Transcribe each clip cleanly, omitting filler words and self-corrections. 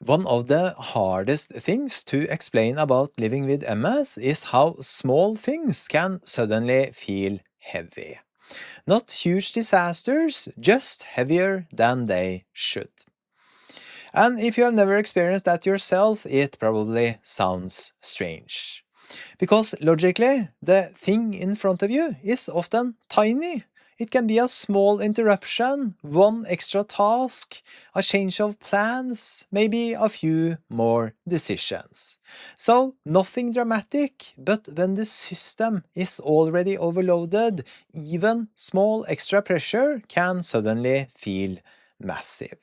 One of the hardest things to explain about living with MS is how small things can suddenly feel heavy. Not huge disasters, just heavier than they should. And if you have never experienced that yourself, it probably sounds strange. Because logically, the thing in front of you is often tiny. It can be a small interruption, one extra task, a change of plans, maybe a few more decisions. So, nothing dramatic, but when the system is already overloaded, even small extra pressure can suddenly feel massive.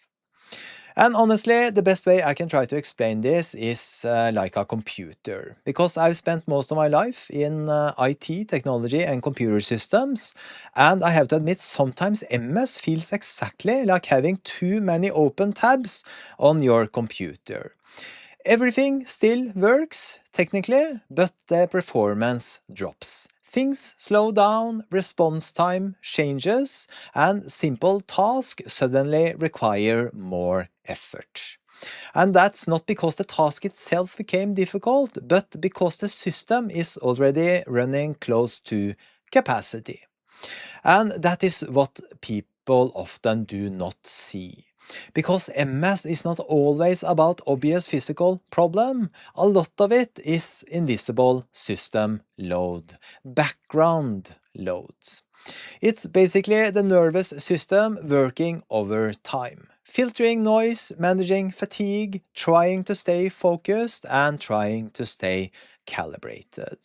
And honestly, the best way I can try to explain this is like a computer, because I've spent most of my life in IT, technology and computer systems, and I have to admit sometimes MS feels exactly like having too many open tabs on your computer. Everything still works, technically, but the performance drops. Things slow down, response time changes, and simple tasks suddenly require more effort. And that's not because the task itself became difficult, but because the system is already running close to capacity. And that is what people often do not see. Because MS is not always about obvious physical problem. A lot of it is invisible system load, background load. It's basically the nervous system working over time, filtering noise, managing fatigue, trying to stay focused, and trying to stay calibrated.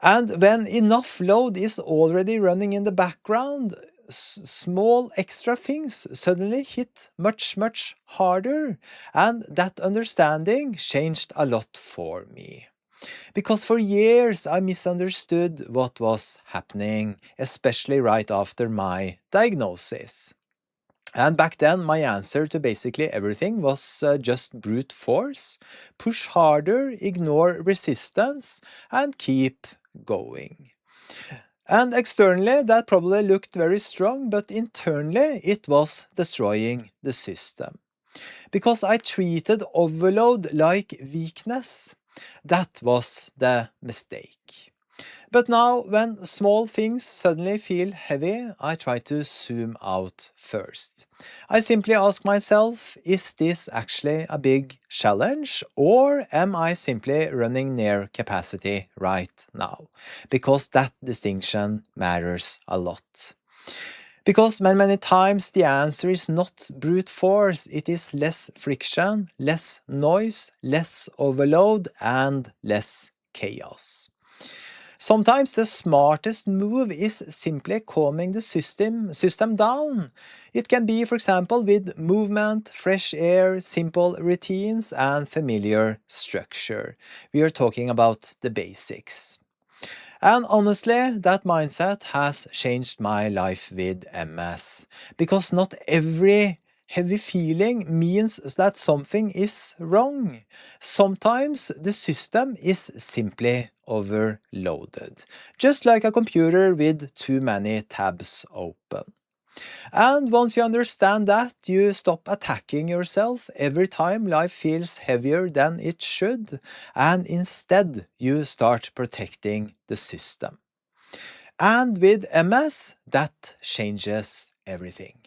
And when enough load is already running in the background, small extra things suddenly hit much harder. And that understanding changed a lot for me. Because for years I misunderstood what was happening, especially right after my diagnosis. And back then, my answer to basically everything was just brute force, push harder, ignore resistance, and keep going. And externally, that probably looked very strong, but internally, it was destroying the system. Because I treated overload like weakness. That was the mistake. But now, when small things suddenly feel heavy, I try to zoom out first. I simply ask myself, is this actually a big challenge, or am I simply running near capacity right now? Because that distinction matters a lot. Because many times the answer is not brute force, it is less friction, less noise, less overload, and less chaos. Sometimes the smartest move is simply calming the system down. It can be, for example, with movement, fresh air, simple routines, and familiar structure. We are talking about the basics. And honestly, that mindset has changed my life with MS. Because not every heavy feeling means that something is wrong. Sometimes the system is simply overloaded, just like a computer with too many tabs open. And once you understand that, you stop attacking yourself every time life feels heavier than it should, and instead you start protecting the system. And with MS, that changes everything.